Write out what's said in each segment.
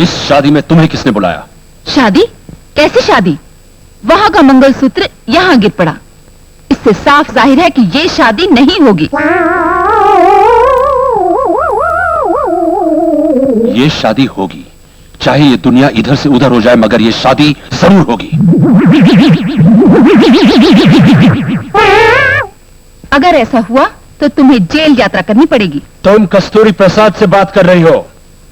इस शादी में तुम्हें किसने बुलाया? शादी? कैसी शादी? वहां का मंगलसूत्र यहाँ गिर पड़ा। इससे साफ जाहिर है कि ये शादी नहीं होगी। ये शादी होगी, चाहे ये दुनिया इधर से उधर हो जाए, मगर ये शादी जरूर होगी। अगर ऐसा हुआ तो तुम्हें जेल यात्रा करनी पड़ेगी। तुम कस्तूरी प्रसाद से बात कर रही हो?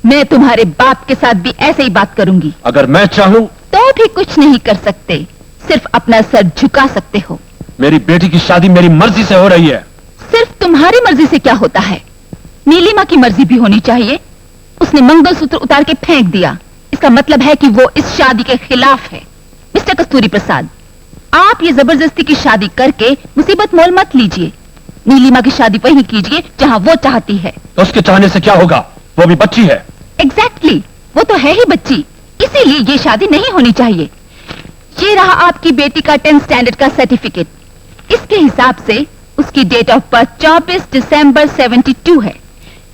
मैं तुम्हारे बाप के साथ भी ऐसे ही बात करूंगी। अगर मैं चाहूं तो भी कुछ नहीं कर सकते, सिर्फ अपना सर झुका सकते हो। मेरी बेटी की शादी मेरी मर्जी से हो रही है। सिर्फ तुम्हारी मर्जी से क्या होता है? नीलिमा की मर्जी भी होनी चाहिए। उसने मंगलसूत्र उतार के फेंक दिया, इसका मतलब है कि वो इस शादी के खिलाफ है। मिस्टर कस्तूरी प्रसाद, आप ये जबरदस्ती की शादी करके मुसीबत मोल मत लीजिए। नीलिमा की शादी वहीं कीजिए जहां वो चाहती है। तो उसके चाहने से क्या होगा? वो भी बच्ची है। एग्जैक्टली, वो तो है ही बच्ची, इसीलिए ये शादी नहीं होनी चाहिए। ये रहा आपकी बेटी का 10th स्टैंडर्ड का सर्टिफिकेट। इसके हिसाब से उसकी डेट ऑफ बर्थ 24 दिसंबर 72 है।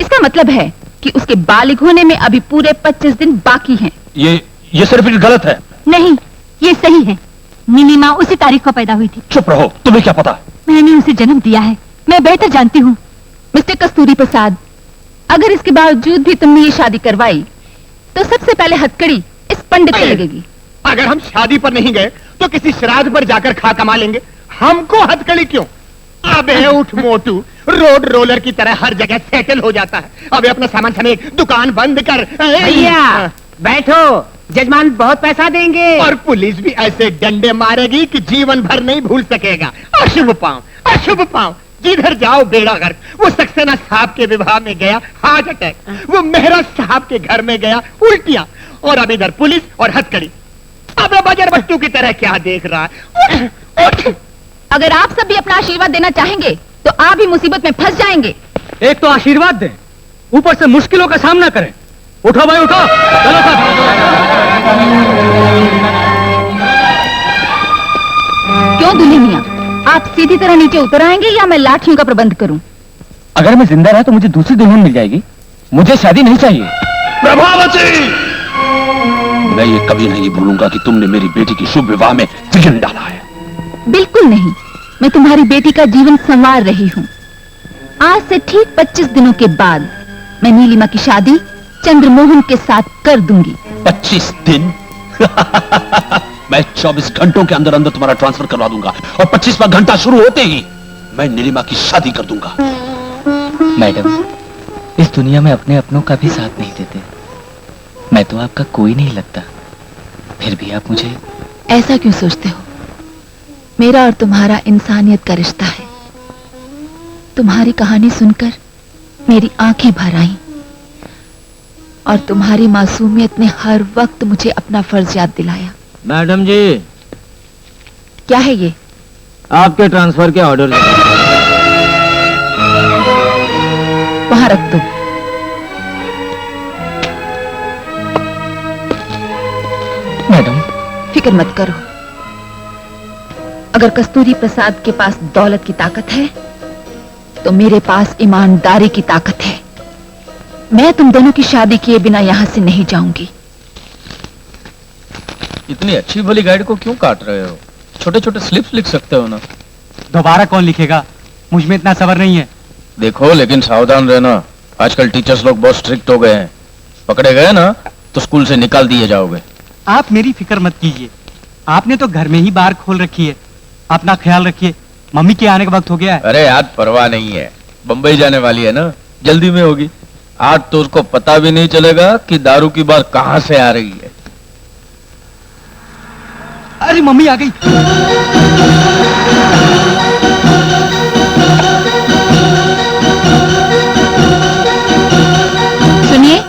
इसका मतलब है कि उसके बालिग होने में अभी पूरे 25 दिन बाकी हैं। ये सर्टिफिकेट गलत है। नहीं, ये सही है। नीलिमा उसी तारीख को पैदा हुई थी। चुप रहो, तुम्हें क्या पता? मैंने उसे जन्म दिया है, मैं बेहतर जानती हूँ। मिस्टर कस्तूरी प्रसाद, अगर इसके बावजूद भी तुमने ये शादी करवाई तो सबसे पहले हथकड़ी इस पंडित से लगेगी। अगर हम शादी पर नहीं गए तो किसी श्राद्ध पर जाकर खा कमा लेंगे। हमको हथकड़ी क्यों? अबे उठ मोटू, रोड रोलर की तरह हर जगह सेटल हो जाता है। अबे अपना सामान समेत दुकान बंद कर। भैया बैठो, जजमान बहुत पैसा देंगे। और पुलिस भी ऐसे डंडे मारेगी कि जीवन भर नहीं भूल सकेगा। अशुभ पांव, अशुभ पांव। जिधर जाओ बेड़ा गर्क। वो सक्सेना साहब के विवाह में गया हार्ट अटैक, वो मेहरा साहब के घर में गया उल्टियां, और अब इधर पुलिस और हथकड़ी। अब बजर बच्चों की तरह क्या देख रहा है? उठ, उठ। अगर आप सब भी अपना आशीर्वाद देना चाहेंगे तो आप भी मुसीबत में फंस जाएंगे। एक तो आशीर्वाद दें, ऊपर से मुश्किलों का सामना करें। उठो भाई उठो, चलो सब। क्यों दूल्हे मियां, आप सीधी तरह नीचे उतर आएंगे या मैं लाठियों का प्रबंध करूं? अगर मैं जिंदा रहा तो मुझे दूसरी दुल्हन मिल जाएगी, मुझे शादी नहीं चाहिए। प्रभावती, मैं ये कभी नहीं भूलूंगा कि तुमने मेरी बेटी की शुभ विवाह में विघ्न डाला है। बिल्कुल नहीं, मैं तुम्हारी बेटी का जीवन संवार रही हूँ। आज से ठीक 25 दिनों के बाद मैं नीलिमा की शादी चंद्रमोहन के साथ कर दूंगी। 25 दिन? मैं 24 घंटों के अंदर अंदर तुम्हारा ट्रांसफर करवा दूंगा, और 25वां घंटा शुरू होते ही मैं नीलिमा की शादी कर दूंगा। मैडम, इस दुनिया में अपने अपनों का भी साथ नहीं देते। मैं तो आपका कोई नहीं लगता, फिर भी आप मुझे ऐसा क्यों सोचते हो? मेरा और तुम्हारा इंसानियत का रिश्ता है। तुम्हारी कहानी सुनकर मेरी आंखें भर आईं, और तुम्हारी मासूमियत ने हर वक्त मुझे अपना फर्ज याद दिलाया। मैडम जी, क्या है ये? आपके ट्रांसफर के ऑर्डर। वहां रख दो। मैडम, फिक्र मत करो। अगर कस्तूरी प्रसाद के पास दौलत की ताकत है तो मेरे पास ईमानदारी की ताकत है। मैं तुम दोनों की शादी किए बिना यहां से नहीं जाऊंगी। इतनी अच्छी भली गाइड को क्यों काट रहे हो? छोटे छोटे स्लिप्स लिख सकते हो ना। दोबारा कौन लिखेगा? मुझ में इतना सब्र नहीं है। देखो, लेकिन सावधान रहना, आजकल टीचर्स लोग बहुत स्ट्रिक्ट हो गए हैं। पकड़े गए ना तो स्कूल से निकाल दिए जाओगे। आप मेरी फिक्र मत कीजिए, आपने तो घर में ही बार खोल रखी है। अपना ख्याल रखिए, मम्मी के आने का वक्त हो गया है। अरे आज परवाह नहीं है, बम्बई जाने वाली है ना, जल्दी में होगी। आज तो उसको पता भी नहीं चलेगा कि दारू की बात कहां से आ रही है। अरे मम्मी आ गई। सुनिए,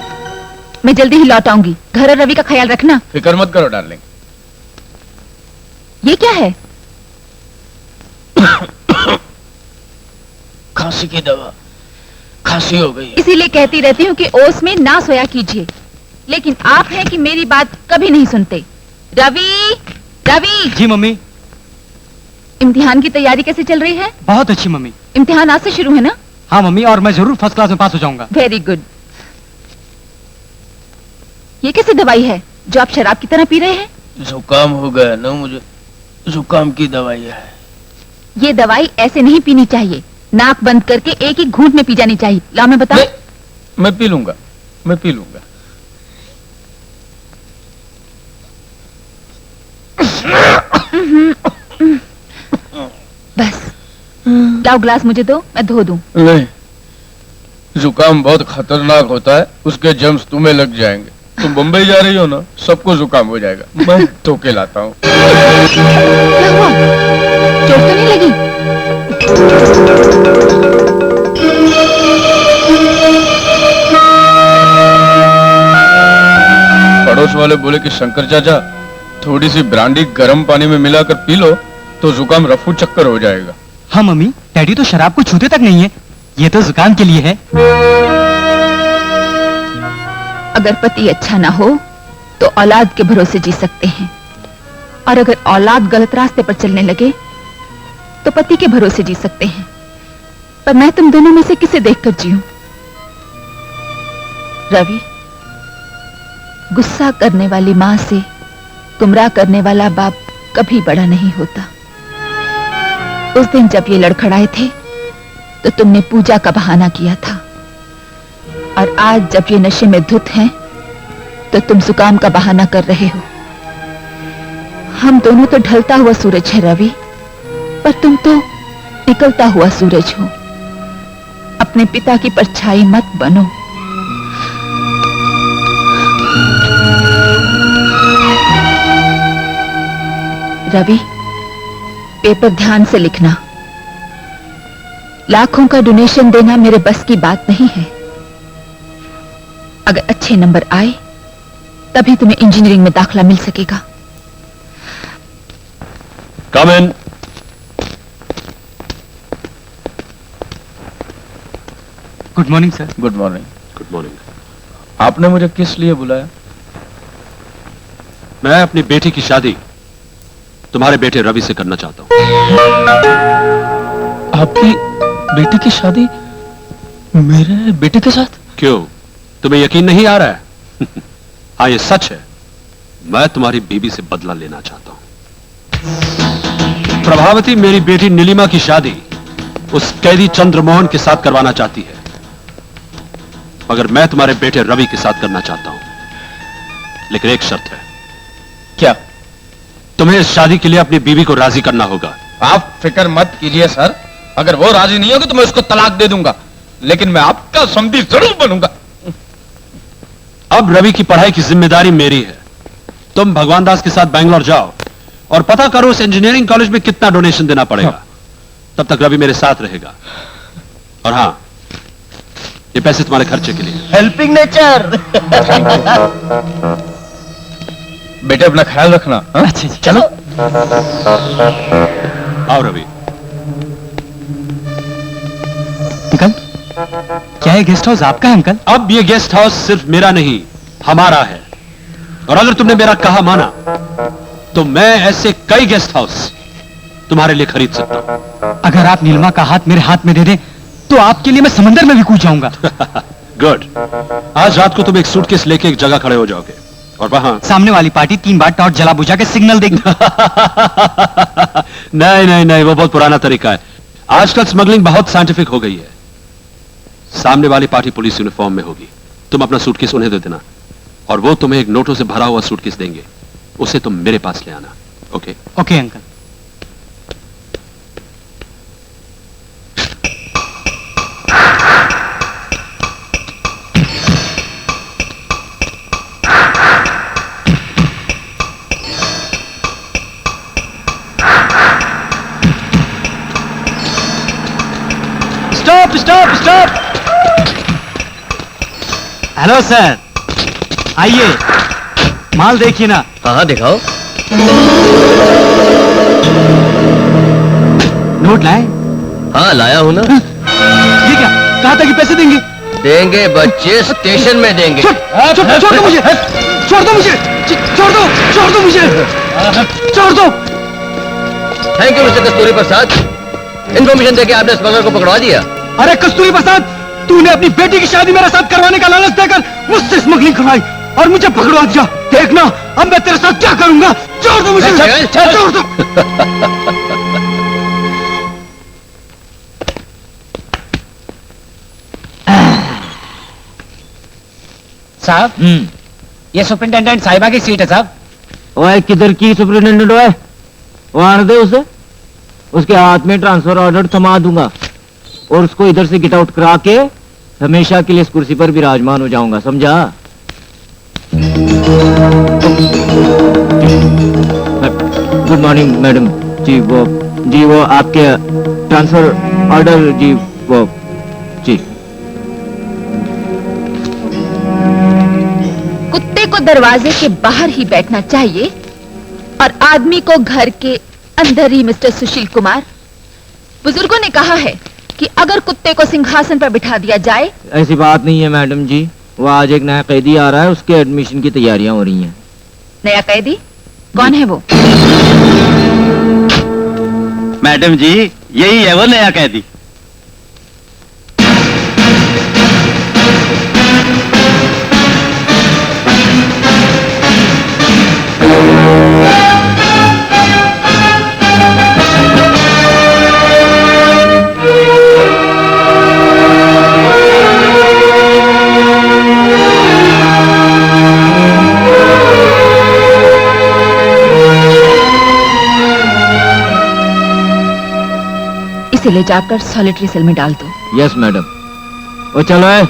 मैं जल्दी ही लौट आऊंगी। घर और रवि का ख्याल रखना। फिक्र मत करो डार्लिंग। ये क्या है? खांसी की दवा, खांसी हो गई है। इसीलिए कहती रहती हूँ कि ओस में ना सोया कीजिए, लेकिन आप हैं कि मेरी बात कभी नहीं सुनते। रवि, रवि। जी मम्मी। इम्तिहान की तैयारी कैसे चल रही है? बहुत अच्छी मम्मी। इम्तिहान आज से शुरू है ना? हाँ मम्मी, और मैं जरूर फर्स्ट क्लास में पास हो जाऊंगा। Very good. ये कैसी दवाई है जो आप शराब की तरह पी रहे हैं? जुकाम हो गया ना मुझे, जुकाम की दवाई है। ये दवाई ऐसे नहीं पीनी चाहिए, नाक बंद करके एक ही घूंट में पी जानी चाहिए। लाओ मैं बताऊं। मैं पी लूंगा, मैं पी लूंगा। बस लाओ ग्लास मुझे दो, मैं धो दूं। नहीं, जुकाम बहुत खतरनाक होता है, उसके जर्म्स तुम्हें लग जाएंगे। तुम बम्बई जा रही हो ना, सबको जुकाम हो जाएगा। मैं धो के लाता हूँ। क्या हुआ? चोट तो नहीं लगी? पड़ोस वाले बोले कि शंकर चाचा थोड़ी सी ब्रांडी गर्म पानी में मिलाकर पी लो तो जुकाम रफू चक्कर हो जाएगा। हाँ मम्मी, डैडी तो शराब को छूते तक नहीं है, ये तो जुकाम के लिए है। अगर पति अच्छा ना हो तो औलाद के भरोसे जी सकते हैं, और अगर औलाद गलत रास्ते पर चलने लगे तो पति के भरोसे जी सकते हैं। पर मैं तुम दोनों में से किसे देखकर जीऊं? रवि, गुस्सा करने वाली मां से गुमराह करने वाला बाप कभी बड़ा नहीं होता। उस दिन जब ये लड़खड़ाए थे तो तुमने पूजा का बहाना किया था, और आज जब ये नशे में धुत हैं तो तुम जुकाम का बहाना कर रहे हो। हम दोनों तो ढलता हुआ सूरज है रवि, पर तुम तो निकलता हुआ सूरज हो। अपने पिता की परछाई मत बनो। रवि, पेपर ध्यान से लिखना। लाखों का डोनेशन देना मेरे बस की बात नहीं है। अगर अच्छे नंबर आए तभी तुम्हें इंजीनियरिंग में दाखिला मिल सकेगा। Come in. Good morning sir. Good morning. Good morning. आपने मुझे किस लिए बुलाया? मैं अपनी बेटी की शादी तुम्हारे बेटे रवि से करना चाहता हूं। आपकी बेटी की शादी मेरे बेटे के साथ? क्यों, तुम्हें यकीन नहीं आ रहा है? हाँ, ये सच है। मैं तुम्हारी बीबी से बदला लेना चाहता हूं। प्रभावती मेरी बेटी नीलिमा की शादी उस कैदी चंद्रमोहन के साथ करवाना चाहती है, मगर मैं तुम्हारे बेटे रवि के साथ करना चाहता हूं। लेकिन एक शर्त है। क्या? तुम्हें इस शादी के लिए अपनी बीवी को राजी करना होगा। आप फिक्र मत कीजिए सर, अगर वो राजी नहीं होगी तो मैं उसको तलाक दे दूंगा, लेकिन मैं आपका समधी जरूर बनूंगा। अब रवि की पढ़ाई की जिम्मेदारी मेरी है। तुम भगवान दास के साथ बैंगलोर जाओ और पता करो उस इंजीनियरिंग कॉलेज में कितना डोनेशन देना पड़ेगा। तब तक रवि मेरे साथ रहेगा। और हाँ, ये पैसे तुम्हारे खर्चे के लिए। Helping nature. बेटे अपना ख्याल रखना। हाँ? अच्छा जी। चलो। आओ रवि। अंकल, क्या ये गेस्ट हाउस आपका है अंकल? अब ये गेस्ट हाउस सिर्फ मेरा नहीं, हमारा है। और अगर तुमने मेरा कहा माना तो मैं ऐसे कई गेस्ट हाउस तुम्हारे लिए खरीद सकता हूं। अगर आप नीलिमा का हाथ मेरे हाथ में दे दें तो आपके लिए मैं समंदर में भी कूद जाऊंगा। गुड। आज रात को तुम एक सूटकेस लेके एक जगह खड़े हो जाओगे और वहां सामने वाली पार्टी 3 बार टॉर्च जला बुझा के सिग्नल देगी। नहीं नहीं नहीं, वो बहुत पुराना तरीका है। आजकल स्मगलिंग बहुत साइंटिफिक हो गई है। सामने वाली पार्टी पुलिस यूनिफॉर्म में होगी। तुम अपना सूटकेस उन्हें दे देना और वो तुम्हें एक नोटों से भरा हुआ सूटकेस देंगे। उसे तुम मेरे पास ले आना। Okay? Okay uncle. Stop stop stop. Hello sir, आइए, माल देखिए ना। हाँ दिखाओ। नोट लाए? हाँ लाया हूँ ना। ये क्या, कहा था कि पैसे देंगे? देंगे बच्चे, स्टेशन में देंगे। छोड़ दो मुझे, छोड़ दो मुझे, छोड़ दो, छोड़ दो मुझे, छोड़ दो। Thank you mister Kasturi Prasad, information देके आपने स्मगलर को पकड़वा दिया। अरे कस्तूरी प्रसाद, तूने अपनी बेटी की शादी मेरे साथ करवाने का लालच देकर मुझसे स्मगलिंग करवाई और मुझे पकड़वा दिया। देखना अब मैं तेरे साथ क्या करूंगा। छोड़ दो मुझे, छोड़ दो। साहब ये सुपरिंटेंडेंट साहिबा की सीट है साहब। ओए किधर की सुपरिटेंडेंट ओए? वो आने दे उसे, उसके हाथ में ट्रांसफर ऑर्डर थमा दूंगा और उसको इधर से गेट आउट करा के हमेशा के लिए इस कुर्सी पर विराजमान हो जाऊंगा, समझा? गुड मॉर्निंग मैडम जी। वो आपके ट्रांसफर ऑर्डर जी, वो जी। कुत्ते को दरवाजे के बाहर ही बैठना चाहिए और आदमी को घर के अंदर ही। मिस्टर सुशील कुमार, बुजुर्गों ने कहा है कि अगर कुत्ते को सिंहासन पर बिठा दिया जाए। ऐसी बात नहीं है मैडम जी, वो आज एक नया कैदी आ रहा है, उसके एडमिशन की तैयारियां हो रही हैं। नया कैदी? कौन है वो? मैडम जी यही है वो नया कैदी। इसे ले जाकर सॉलिटरी सेल में डाल दो। Yes madam. वो चलो है।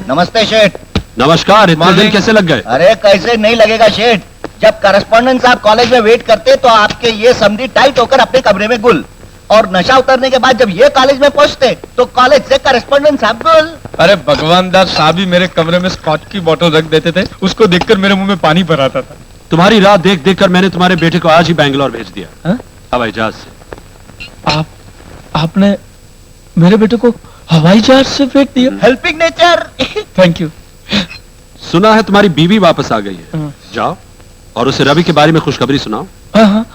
नमस्ते शेठ। नमस्कार। इतने दिन कैसे लग गए? अरे कैसे नहीं लगेगा शेठ, जब करस्पॉन्डेंट साहब कॉलेज में वेट करते तो आपके ये समधी टाइट होकर अपने कमरे में गुल, और नशा उतरने के बाद जब ये कॉलेज में पहुंचते तो कॉलेज से करस्पॉन्डेंट साहब गुल। अरे भगवान दास साहब ही मेरे कमरे में स्कॉच की बोतल रख देते थे, उसको देखकर मेरे मुंह में पानी भर आता था। तुम्हारी राह देख देख कर मैंने तुम्हारे बेटे को आज ही बैंगलोर भेज दिया हवाई जहाज से। आपने मेरे बेटे को हवाई जहाज से भेज दिया? Helping nature. Thank you. सुना है तुम्हारी बीवी वापस आ गई है। जाओ और उसे रवि के बारे में खुशखबरी सुनाओ। हाँ।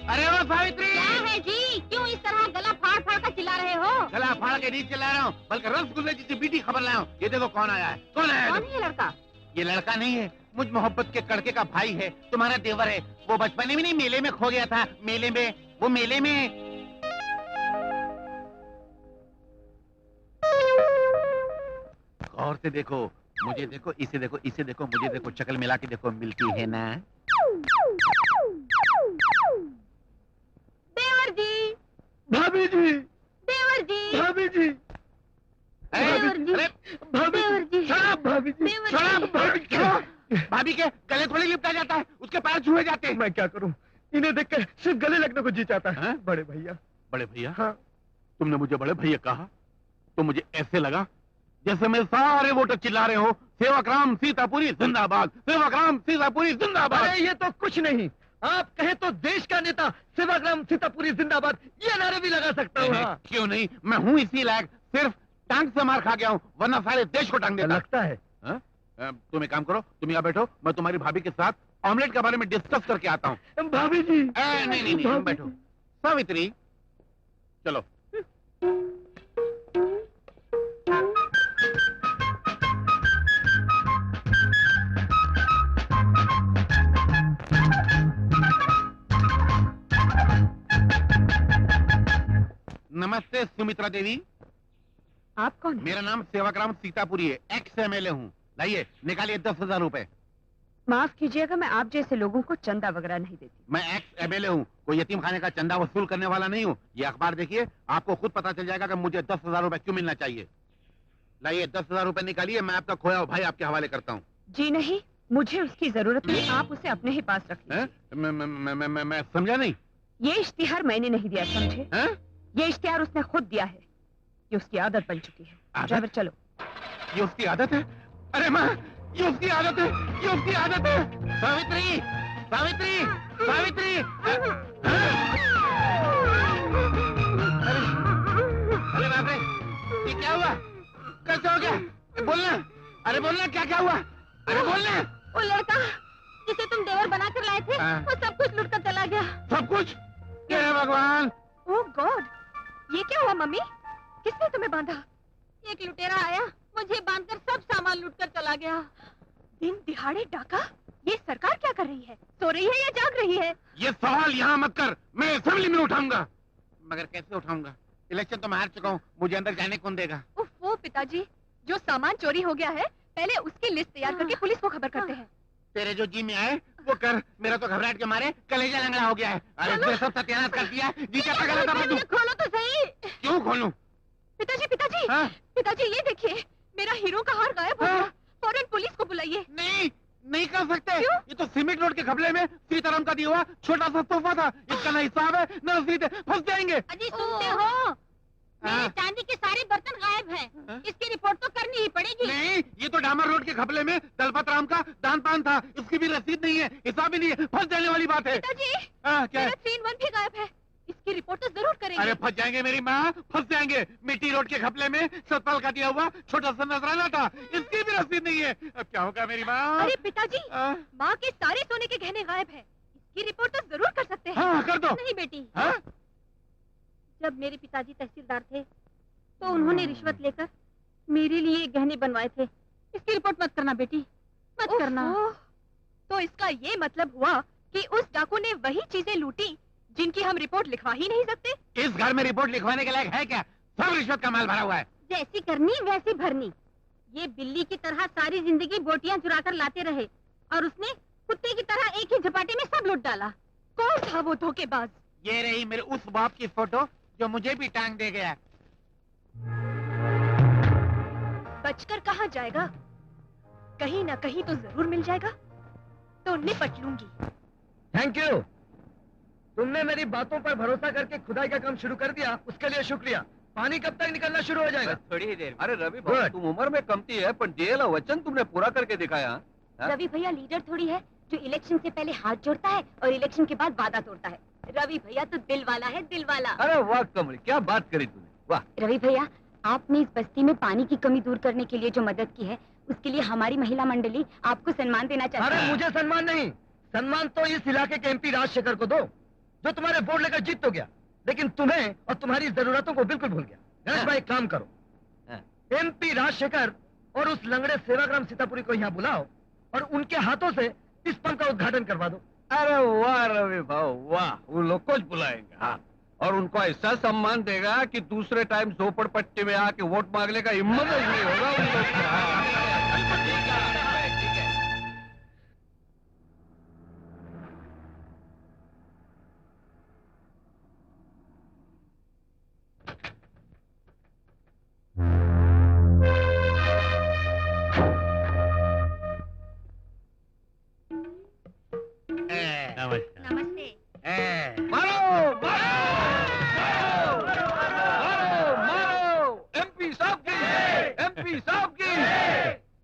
अरे वो सावित्री, क्या है जी? क्यों इस तरह गला फाड़ फाड़ कर चिल्ला रहे हो? गला फाड़ के नहीं चिल्ला रहा हूँ, बल्कि रसगुल्ले जैसी बीटी खबर लाया हूँ। ये देखो कौन आया है। कौन आया है? कौन है ये लड़का? ये लड़का नहीं है, मुझ मोहब्बत के कड़के का भाई है, तुम्हारा देवर है। वो बचपन में नहीं मेले में खो गया था। मेले में, वो मेले में। गौर से देखो, मुझे देखो, इसे देखो, इसे देखो, मुझे देखो, शक्ल मिला के देखो, मिलती है ना? देवर जी, भाभी जी, देवर जी, भाभी जी, देवर जी, अरे देवर जी, शराब भाभी जी, देवर जी। शराब भाभी जी। भाभी के गले थोड़ी लिपटा जाता है, उसके पैर छुए जाते हैं। मैं क्या करूं, इन्हें देखकर सिर्फ गले लगने को जी चाहता है। बड़े भैया। बड़े भैया? हाँ। तुमने मुझे बड़े भैया कहा तो मुझे ऐसे लगा जैसे मैं सारे वोटर चिल्ला रहे हो, सेवाग्राम सीतापुरी जिंदाबाद, सेवाग्राम सीतापुरी जिंदाबाद। अरे ये तो कुछ नहीं, आप कहे तो देश का नेता सेवाग्राम सीतापुरी जिंदाबाद ये नारे भी लगा सकता हूँ। क्यों नहीं, मैं हूँ इसी लायक, सिर्फ टांग से मार खा गया हूँ, वरना सारे देश को टांग देता। लगता है। तुम एक काम करो, तुम यहाँ बैठो, मैं तुम्हारी भाभी के साथ ऑमलेट के बारे में डिस्कस करके आता हूँ। भाभी जी। नहीं, तुम बैठो। सावित्री चलो। नमस्ते सुमित्रा देवी। आप कौन? मेरा नाम सेवाग्राम सीतापुरी है, एक्स एमएलए हूँ। लाइए निकालिए 10,000 रुपए। माफ कीजिएगा, मैं आप जैसे लोगों को चंदा वगैरह नहीं देती। मैं एक्स एमएलए हूँ, कोई यतीम खाने का चंदा वसूल करने वाला नहीं हूँ। ये अखबार देखिए, आपको खुद पता चल जाएगा कि मुझे 10,000 रुपए क्यों मिलना चाहिए। लाइए 10,000 रुपए निकालिए, मैं आपका खोया हुआ भाई आपके हवाले करता हूँ। जी नहीं, मुझे उसकी जरूरत नहीं, आप उसे अपने ही पास रख लीजिए। मैं समझा नहीं। ये इश्तिहार मैंने नहीं दिया, समझे? ये इश्तिहार उसने खुद दिया है, ये उसकी आदत बन चुकी है। ड्राइवर चलो। ये उसकी आदत है? अरे माँ, ये उसकी आदत है, ये उसकी आदत है। सावित्री, सावित्री, सावित्री। अरे बाप रे, ये क्या हुआ? कैसे हो गया? बोलना, अरे बोलना, क्या क्या हुआ? अरे बोलना। वो लड़का जिसे तुम देवर बना कर लाए थे हाँ। वो सब कुछ लूट कर चला गया। सब कुछ? हे भगवान! ओह गॉड, ये क्या हुआ मम्मी? किसने तुम्हें बांधा? एक लुटेरा आया, मुझे बांधकर सब सामान लूट कर चला गया। दिन दिहाड़े डाका? ये सरकार क्या कर रही है? सो रही है या जाग रही है? ये सवाल यहाँ मत कर, मैं असेंबली में उठाऊंगा। मगर कैसे उठाऊंगा? इलेक्शन तो मैं हार चुका हूँ, मुझे अंदर जाने कौन देगा? वो पिताजी, जो सामान चोरी हो गया है पहले उसकी लिस्ट तैयार करके पुलिस को खबर करते हैं। तेरे जो जी में आए वो कर, मेरा तो घबराहट के मारे कलेजा लंगड़ा हो गया है। अरे तूने सब सत्यानाश कर दिया है। जी क्या गलत था तू? खोलो तो सही। क्यों खोलूं? पिताजी पिताजी हाँ? पिताजी ये देखिए, मेरा हीरो का हार गायब हो हाँ? गया। फौरन पुलिस को बुलाइए। नहीं, नहीं कर सकते। क्यों? ये तो सीमेंट रोड के घपले में सीताराम का दिया हुआ छोटा सा तोहफा था। इसका ना हिसाब है ना रसीद है, फंस जाएंगे। अजी सुनते हो? मेरे चांदी के सारे बर्तन गायब हैं। इसकी रिपोर्ट तो करनी ही पड़ेगी। नहीं, ये तो डामर रोड के घपले में दलपत राम का दान पान था। इसकी भी रसीद नहीं है, हिसाब भी नहीं है, फंस जाने वाली बात है। पिताजी, क्या है? मेरा 3-in-1 भी गायब है। इसकी रिपोर्ट तो जरूर करेंगे। अरे फंस जाएंगे मेरी माँ, फंस जाएंगे। मिट्टी रोड के घपले में सतपाल का दिया हुआ छोटा सा नजराना था, इसकी भी रसीद नहीं है। अब क्या होगा मेरी माँ? अरे पिताजी, माँ के सारे सोने के गहने गायब हैं। इसकी रिपोर्ट तो जरूर कर सकते हैं। हाँ, कर दो। नहीं बेटी, हाँ? जब मेरे पिताजी तहसीलदार थे तो उन्होंने रिश्वत लेकर मेरे लिए गहने बनवाए थे। इसकी रिपोर्ट मत करना बेटी, मत करना। तो इसका ये मतलब हुआ कि उस डाकू ने वही चीजें लूटी जिनकी हम रिपोर्ट लिखवा ही नहीं सकते। इस घर में रिपोर्ट लिखवाने के लायक है क्या? सब रिश्वत का माल भरा हुआ है। जैसी करनी वैसी भरनी। ये बिल्ली की तरह सारी जिंदगी बोटियां चुरा कर लाते रहे और उसने कुत्ते की तरह एक ही झपाटे में सब लूट डाला। कौन था वो धोखेबाज? ये रही मेरे उस बाप की फोटो जो मुझे भी टांग दे गया। बचकर कहाँ जाएगा? कहीं ना कहीं तो जरूर मिल जाएगा, तो निपट लूंगी। Thank you. तुमने मेरी बातों पर भरोसा करके खुदाई का काम शुरू कर दिया, उसके लिए शुक्रिया। पानी कब तक निकलना शुरू हो जाएगा? थोड़ी ही देर। अरे रवि भाई, तुम उम्र में कमती है पर दिया वचन तुमने पूरा करके दिखाया। हाँ? रवि भैया लीडर थोड़ी है जो इलेक्शन से पहले हाथ जोड़ता है और इलेक्शन के बाद वादा तोड़ता है। रवि भैया तो दिल वाला है, दिल वाला। अरे वाह कमल, क्या बात करी तूने, वाह। रवि भैया, आपने इस बस्ती में पानी की कमी दूर करने के लिए जो मदद की है उसके लिए हमारी महिला मंडली आपको सम्मान देना चाहती अरे है। मुझे सम्मान नहीं, सम्मान तो इस इलाके के एमपी राजशेखर को दो, जो तुम्हारे वोट लेकर जीत तो गया लेकिन तुम्हें और तुम्हारी जरूरतों को बिल्कुल भूल गया। गणेश भाई, एक काम करो, एमपी राजशेखर और उस लंगड़े सेवाग्राम सीतापुरी को यहाँ बुलाओ और उनके हाथों से इस पंप का उद्घाटन करवा दो। अरे वाह रवि भाव, वाह। उन लोग को बुलाएंगे, हाँ, और उनको ऐसा सम्मान देगा कि दूसरे टाइम झोपड़पट्टी में आके वोट मांगने का हिम्मत नहीं होगा उन लोग को। हाँ। ठीक है। नमस्ते। मारो एमपी साहब की, एमपी साहब की।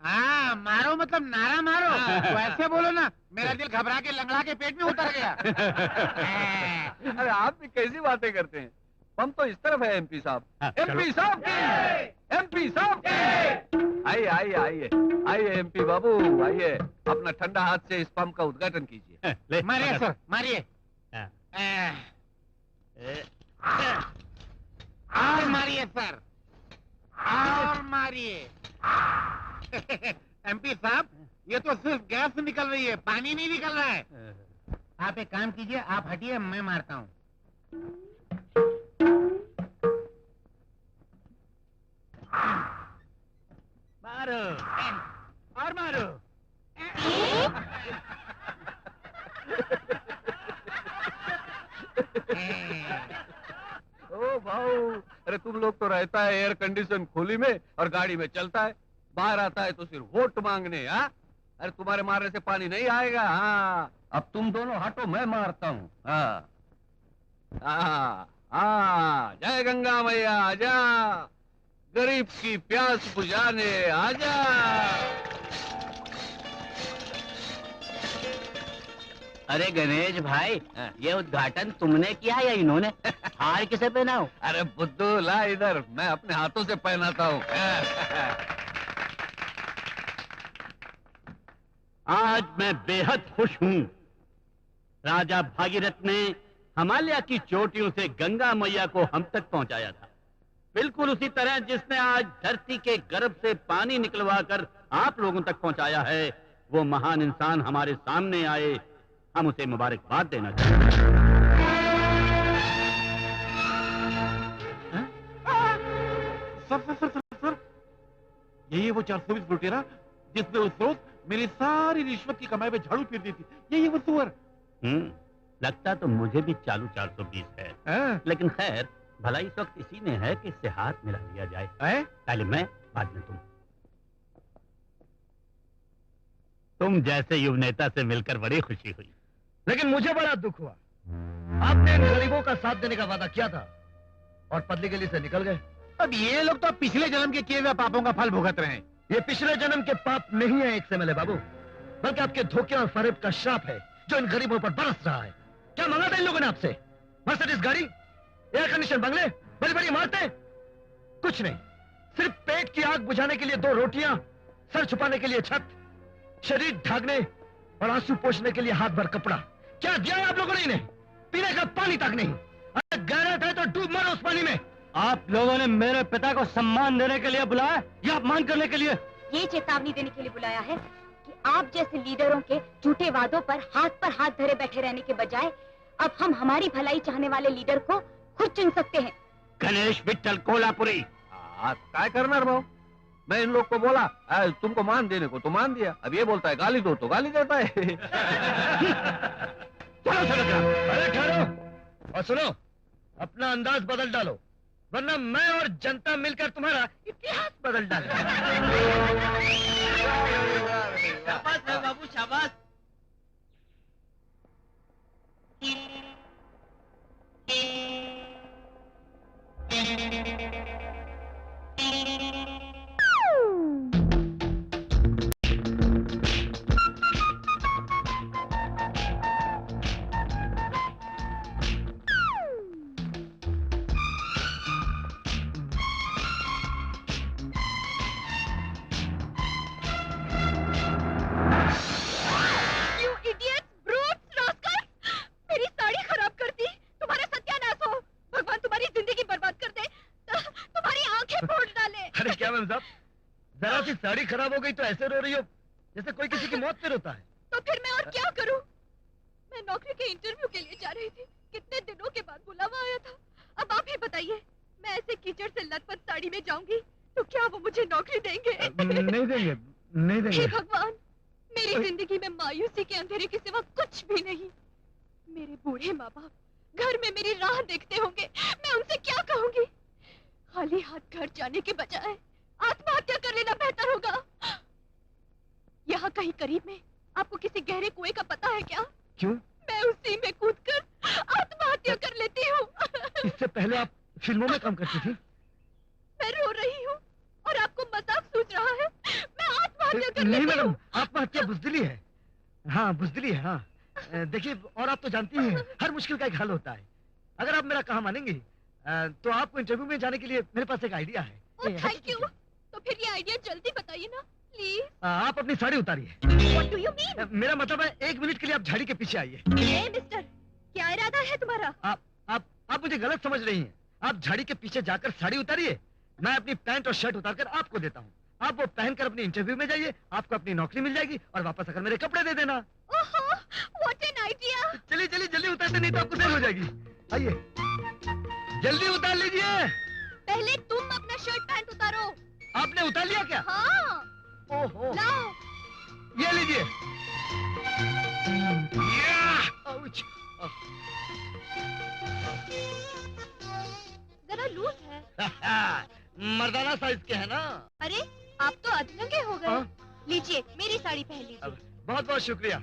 हाँ, मारो मतलब नारा मारो। वैसे बोलो ना, मेरा दिल घबरा के लंगड़ा के पेट में उतर गया। अरे आप भी कैसी बातें करते हैं, हम तो इस तरफ है एमपी साहब। एमपी साहब की, एमपी साहब की। आइए आइए आइए आइए एमपी बाबू, आइए, अपना ठंडा हाथ से इस पंप का उद्घाटन कीजिए। मारिए सर, मारिए। और मारिए सर, और मारिए। एमपी साहब, ये तो सिर्फ गैस निकल रही है, पानी नहीं निकल रहा है। आप एक काम कीजिए, आप हटिए, मैं मारता हूँ। मारो और मारो। ओ भाऊ, अरे तुम लोग तो रहता है एयर कंडीशन खोली में और गाड़ी में चलता है, बाहर आता है तो सिर्फ वोट मांगने। हाँ, अरे तुम्हारे मारने से पानी नहीं आएगा। हाँ, अब तुम दोनों हटो, मैं मारता हूँ। हाँ हाँ हाँ, जय गंगा मैया आजा, गरीब की प्यास बुझाने आजा। अरे गणेश भाई, ये उद्घाटन तुमने किया या इन्होंने? हार किसे पहनाओ? अरे बुद्धू, ला इधर, मैं अपने हाथों से पहनाता हूँ। आज मैं बेहद खुश हूं। राजा भागीरथ ने हिमालय की चोटियों से गंगा मैया को हम तक पहुंचाया था, बिल्कुल उसी तरह जिसने आज धरती के गर्भ से पानी निकलवा कर आप लोगों तक पहुंचाया है। वो महान इंसान हमारे सामने आए, हम उसे मुबारकबाद देना चाहते हैं। सर, यही वो 420 लुटेरा जिसने उस रोज मेरी सारी रिश्वत की कमाई में झाड़ू फेर दी थी। यही वो सुअर। लगता तो मुझे भी चालू 420 है, लेकिन खैर भला इस वक्त इसी ने है कि इससे हाथ मिला लिया जाए। पहले मैं, बाद में तुम जैसे युव नेता से मिलकर बड़ी खुशी हुई। लेकिन मुझे बड़ा दुख हुआ। आपने इन गरीबों का साथ देने का वादा किया था और पतली गली से निकल गए। अब ये लोग तो पिछले जन्म के किए हुए पापों का फल भुगत रहे हैं। ये पिछले जन्म के पाप नहीं है एक से मिले बाबू, बल्कि आपके धोखे और फरेब का श्राप है जो इन गरीबों पर बरस रहा है। क्या मांगा था इन लोगों ने आपसे? मर्सिडीज गाड़ी, एयर कंडीशन बंगले, बड़ी बड़ी इमारतें? कुछ नहीं, सिर्फ पेट की आग बुझाने के लिए 2 रोटियां, सर छुपाने के लिए छत, शरीर ढाकने और आंसू पोंछने के लिए हाथ भर कपड़ा। क्या दिया है आप लोगों ने इन्हें? पीने का पानी तक नहीं। अगर गैरत है तो डूब मरो उस पानी में। आप लोगों ने मेरे पिता को सम्मान देने के लिए बुलाया या अपमान करने के लिए? ये चेतावनी देने के लिए बुलाया है कि आप जैसे लीडरों के झूठे वादों पर हाथ धरे बैठे रहने के बजाय अब हम हमारी भलाई चाहने वाले लीडर को खुद चुन सकते हैं। गणेश विट्ठल कोल्हापुरी। काय करना भाव, मैं इन लोग को बोला तुमको मान देने को तो मान दिया, अब ये बोलता है गाली दो तो गाली देता है। चलो अरे ठहरो और सुनो, अपना अंदाज बदल डालो वरना मैं और जनता मिलकर तुम्हारा इतिहास बदल डालेंगे। शाबाश है बाबू, शाबाश। जरा सी साड़ी खराब हो गई तो ऐसे रो रही हो जैसे कोई किसी की मौत पे रोता है। तो फिर मैं और क्या करूं? मैं नौकरी के इंटरव्यू के लिए जा रही थी, कितने दिनों के बाद बुलावा आया था। अब आप ही बताइए, मैं ऐसे कीचड़ से लथपथ साड़ी में जाऊंगी तो क्या वो मुझे नौकरी देंगे? नहीं देंगे, नहीं देंगे। हे भगवान, मेरी जिंदगी में मायूसी के अंधेरे के सिवा कुछ भी नहीं। मेरे बूढ़े माँ बाप घर में मेरी राह देखते होंगे, मैं उनसे क्या कहूंगी? खाली हाथ घर जाने के बजाय आत्महत्या कर लेना बेहतर होगा। यहाँ कहीं करीब में आपको किसी गहरे कुएं का पता है क्या? क्यों? मैं उसी में कूदकर आत्महत्या कर लेती हूँ। इससे पहले आप फिल्मों में काम करती थी। मैं रो रही हूँ और आपको मजाक सूझ रहा है। मैं आत्महत्या कर नहीं लेती मैडम, हूँ। आत्महत्या बुजदिली है। हाँ बुजदिली है। हाँ देखिए, और आप तो जानती हैं हर मुश्किल का एक हल होता है। अगर आप मेरा कहा मानेंगी तो आपको इंटरव्यू में जाने के लिए मेरे पास एक आइडिया है। Thank you. तो फिर ये आइडिया जल्दी बताइए ना प्लीज। आप अपनी sari उतारिए। What do you mean? मेरा मतलब है 1 मिनट के लिए आप झाड़ी के पीछे आइए। मिस्टर, क्या इरादा है तुम्हारा? आप मुझे गलत समझ रही हैं। आप झाड़ी के पीछे जाकर साड़ी उतारिए, मैं अपनी पैंट और शर्ट उतारकर आपको देता हूँ। आप वो पहनकर अपनी इंटरव्यू में जाइए, आपको अपनी नौकरी मिल जाएगी और वापस आकर मेरे कपड़े दे देना। ओहो, what an idea! चलिए चलिए जल्दी उतारते, नहीं तो आपको देर हो जाएगी। आइए जल्दी उतार लीजिए। पहले तुम अपना शर्ट पैंट उतारो। आपने उतार लिया क्या? हाँ। ओहो, लाओ। ये लीजिए। आउच। जरा लूज है। मर्दाना साइज के है ना। अरे आप तो अधनंगे हो गए। लीजिए मेरी साड़ी पहन लीजिए। बहुत बहुत शुक्रिया।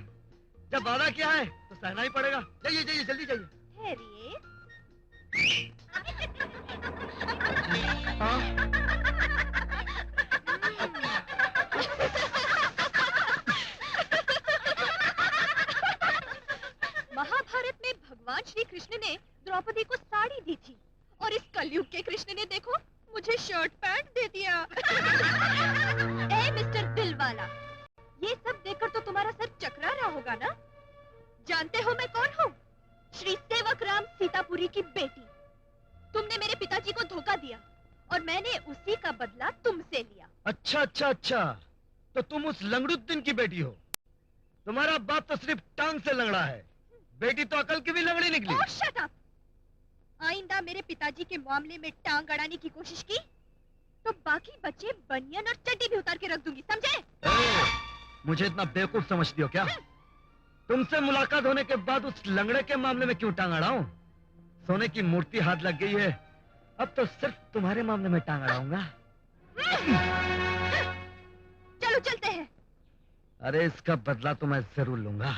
जब वादा किया है तो सहना ही पड़ेगा। जाइए जाइए जल्दी जाइए। ठहरिए। महाभारत में भगवान श्री कृष्ण ने द्रौपदी को साड़ी दी थी और इस कलयुग के कृष्ण ने देखो मुझे शर्ट पैंट दे दिया। ए मिस्टर दिलवाला, ये सब देखकर तो तुम्हारा सर चकरा रहा होगा ना? जानते हो मैं कौन हूँ? श्री सेवक राम सीतापुरी की बेटी। तुमने मेरे पिताजी को धोखा दिया और मैंने उसी का बदला तुमसे लिया। अच्छा अच्छा अच्छा, तो तुम उस लंगड़ुद्दीन की बेटी हो। तुम्हारा बाप तो सिर्फ टांग से लंगड़ा है, बेटी तो अकल की भी लंगड़ी निकली। ओह शट अप! आइंदा मेरे पिताजी के मामले में टांग अड़ाने की कोशिश की तो बाकी बच्चे बनियान और चड्डी भी उतार के रख दूंगी, समझे? मुझे इतना बेवकूफ समझती हो क्या? तुमसे मुलाकात होने के बाद उस लंगड़े के मामले में क्यों टांग अड़ाऊं? सोने की मूर्ति हाथ लग गई है, अब तो सिर्फ तुम्हारे मामले में टांग अड़ाऊंगा। चलो चलते हैं। अरे इसका बदला तो मैं जरूर लूंगा।